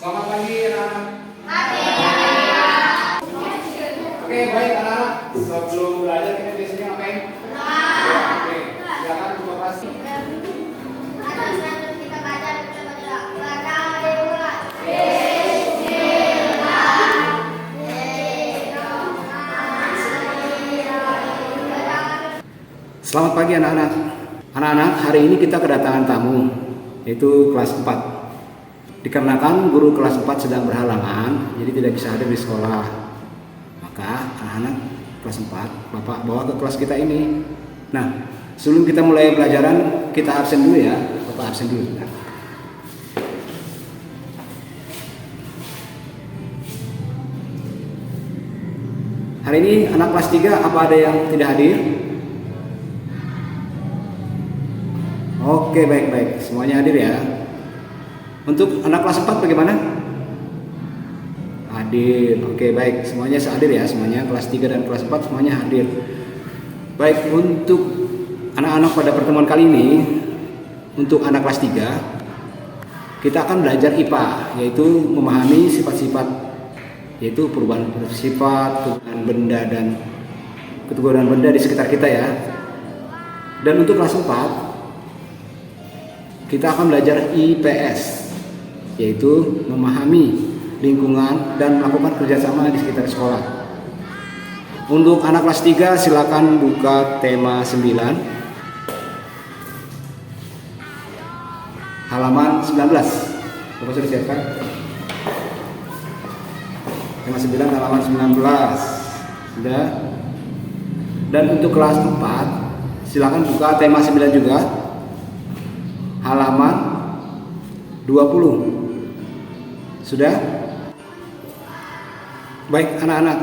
Selamat pagi anak-anak. Pagi. Oke, baik anak-anak. Sebelum belajar kita biasanya ngapain? Oke, silakan buka kelas. Kita baca dimulai. Selamat pagi anak-anak. Anak-anak, hari ini kita kedatangan tamu, yaitu kelas 4. Dikarenakan guru kelas 4 sedang berhalangan, jadi tidak bisa hadir di sekolah. Maka anak-anak kelas 4, Bapak bawa ke kelas kita ini. Nah, sebelum kita mulai pelajaran, kita absen dulu ya. Bapak absen dulu. Hari ini anak kelas 3, apa ada yang tidak hadir? Oke, baik-baik. Semuanya hadir ya. Untuk anak kelas 4 bagaimana? Hadir. Oke, baik. Semuanya hadir ya. Semuanya kelas 3 dan kelas 4 semuanya hadir. Baik, untuk anak-anak pada pertemuan kali ini, untuk anak kelas 3, kita akan belajar IPA, yaitu memahami sifat-sifat, yaitu perubahan sifat, keteguran benda di sekitar kita ya. Dan untuk kelas 4, kita akan belajar IPS, yaitu memahami lingkungan dan melakukan kerjasama di sekitar sekolah. Untuk anak kelas 3 silakan buka tema 9 halaman 19. Bapak sudah siapkan? Tema 9 halaman 19. Sudah? Dan untuk kelas 4 silakan buka tema 9 juga halaman 20. Sudah? Baik anak-anak,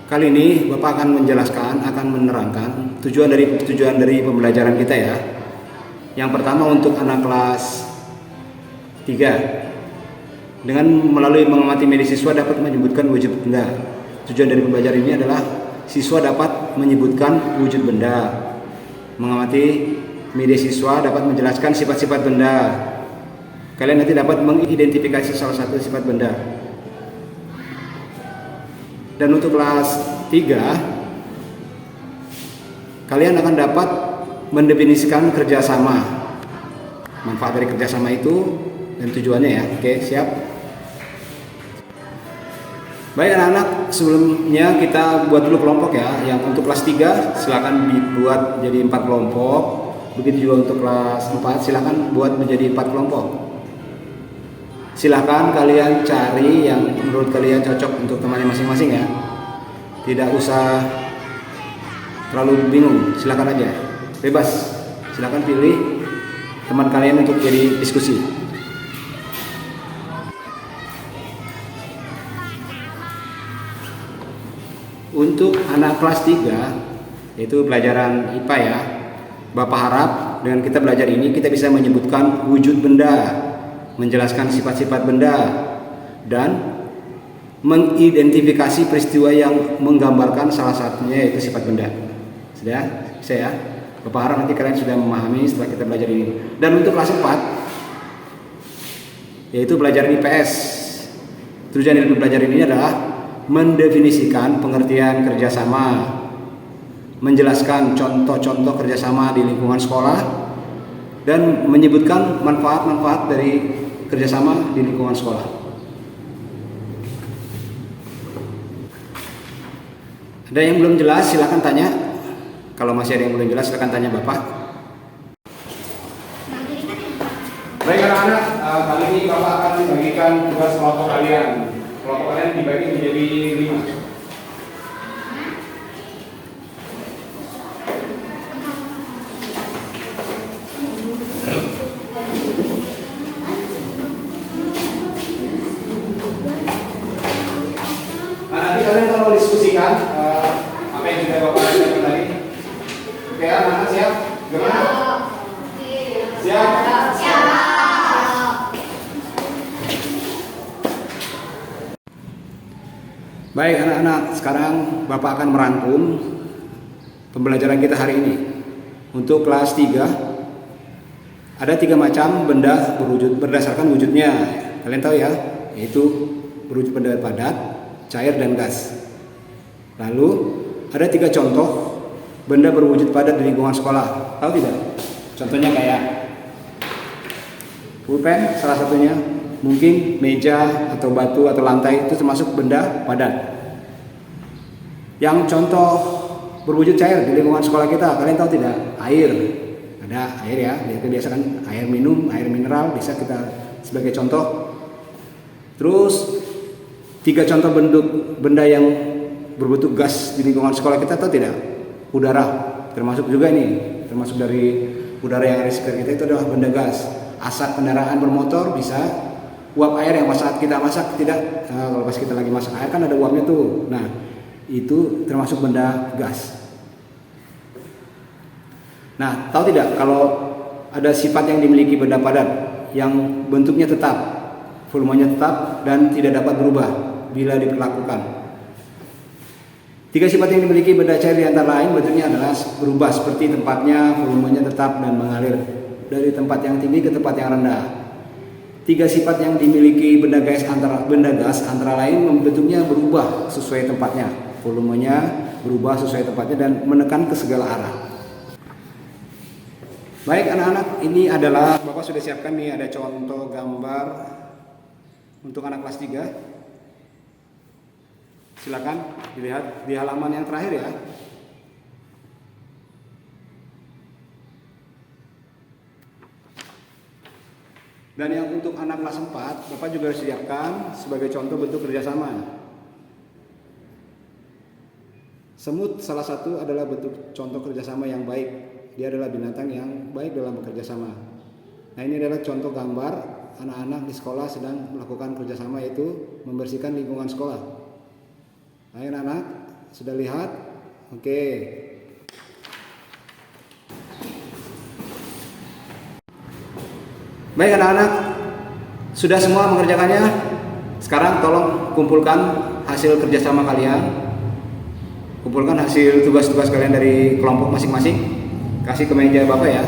kali ini Bapak akan menjelaskan, akan menerangkan tujuan dari pembelajaran kita ya. Yang pertama untuk anak kelas 3, dengan melalui mengamati media siswa dapat menyebutkan wujud benda. Tujuan dari pembelajaran ini adalah siswa dapat menyebutkan wujud benda. Mengamati media siswa dapat menjelaskan sifat-sifat benda. Kalian nanti dapat mengidentifikasi salah satu sifat benda. Dan untuk kelas 3, kalian akan dapat mendefinisikan kerjasama. Manfaat dari kerjasama itu dan tujuannya ya. Oke, siap? Baik anak-anak, sebelumnya kita buat dulu kelompok ya. Yang untuk kelas 3 silakan dibuat jadi 4 kelompok. Begitu juga untuk kelas 4 silakan buat menjadi 4 kelompok. Silahkan kalian cari yang menurut kalian cocok untuk temannya masing-masing ya. Tidak usah terlalu bingung, silahkan aja. Bebas, silahkan pilih teman kalian untuk jadi diskusi. Untuk anak kelas 3, yaitu pelajaran IPA ya, Bapak harap dengan kita belajar ini kita bisa menyebutkan wujud benda, menjelaskan sifat-sifat benda, dan mengidentifikasi peristiwa yang menggambarkan salah satunya yaitu sifat benda. Sudah? Bisa ya? Bapak harap nanti kalian sudah memahami setelah kita belajar ini. Dan untuk kelas 4, yaitu belajar IPS. Tujuan dari belajar ini adalah mendefinisikan pengertian kerjasama, menjelaskan contoh-contoh kerjasama di lingkungan sekolah, dan menyebutkan manfaat-manfaat dari kerjasama di lingkungan sekolah. Ada yang belum jelas silakan tanya. Kalau masih ada yang belum jelas silakan tanya Bapak. Baik anak-anak, kali ini Bapak akan membagikan tugas kelompok kalian. Kelompok kalian dibagi menjadi 5. Nanti kalian kalau diskusikan apa yang sudah Bapak lakukan tadi. Oke, anak-anak siap? Gimana? Siap? Baik anak-anak, sekarang Bapak akan merangkum pembelajaran kita hari ini. Untuk kelas 3, Ada 3 macam benda berwujud berdasarkan wujudnya. Kalian tahu ya, yaitu berwujud benda padat, cair, dan gas. Lalu ada 3 contoh benda berwujud padat di lingkungan sekolah. Tahu tidak? Contohnya kayak pulpen, salah satunya. Mungkin meja atau batu atau lantai itu termasuk benda padat. Yang contoh berwujud cair di lingkungan sekolah kita, kalian tahu tidak? Air. Ada air ya, itu biasa kan air minum, air mineral bisa kita sebagai contoh. Terus 3 contoh bentuk benda yang berbentuk gas di lingkungan sekolah kita, tahu tidak? Udara, termasuk juga ini, termasuk dari udara yang ada di sekitar kita itu adalah benda gas. Asap kendaraan bermotor bisa, uap air yang saat kita masak tidak, kalau pas kita lagi masak air kan ada uapnya tuh. Nah, itu termasuk benda gas. Nah, tahu tidak kalau ada sifat yang dimiliki benda padat yang bentuknya tetap, volumenya tetap dan tidak dapat berubah bila diperlakukan. 3 sifat yang dimiliki benda cair di antara lain bentuknya adalah berubah seperti tempatnya, volumenya tetap dan mengalir dari tempat yang tinggi ke tempat yang rendah. 3 sifat yang dimiliki benda gas antara lain bentuknya berubah sesuai tempatnya, volumenya berubah sesuai tempatnya dan menekan ke segala arah. Baik anak-anak, ini adalah Bapak sudah siapkan nih, ada contoh gambar untuk anak kelas 3. Silakan dilihat di halaman yang terakhir ya. Dan yang untuk anak kelas 4, Bapak juga siapkan sebagai contoh bentuk kerjasama. Semut salah satu adalah bentuk contoh kerjasama yang baik. Dia adalah binatang yang baik dalam bekerja sama. Nah, ini adalah contoh gambar anak-anak di sekolah sedang melakukan kerjasama, yaitu membersihkan lingkungan sekolah. Ayo anak-anak, sudah lihat? Oke. Baik anak-anak, sudah semua mengerjakannya? Sekarang tolong kumpulkan hasil kerjasama kalian. Kumpulkan hasil tugas-tugas kalian dari kelompok masing-masing. Kasih ke meja Bapak ya.